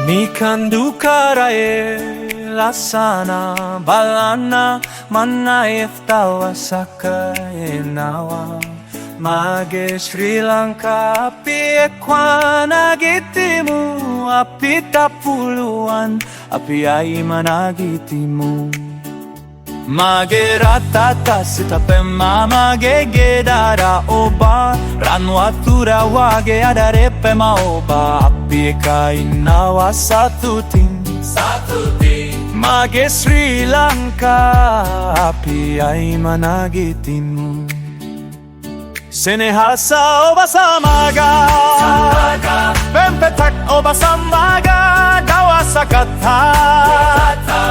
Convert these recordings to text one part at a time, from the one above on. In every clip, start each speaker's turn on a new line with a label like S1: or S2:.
S1: Mikan dukarae lasana balana manayef tawa sakae nawa Mage Sri Lanka api ekwan agitimu api tapuluan api ay managitimu Mage ratata sitape mage gedara oba ranwatura wage adarepe maoba api kainawa satutin Mage Sri Lanka api ay managitimu Senehasa oba samaga Pempetak oba samaga Dawa sakata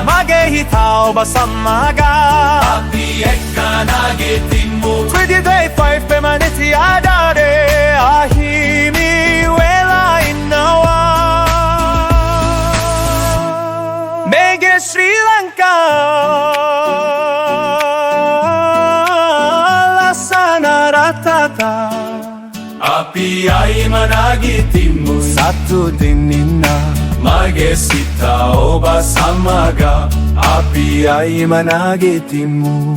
S1: Magehita oba samaga Api eka nagetimu 2025 pemaniti adare Ahimi wela inawa Mege Sri Lanka Api ay managitimu Satu dinina Magesita oba samaga Api ay managitimu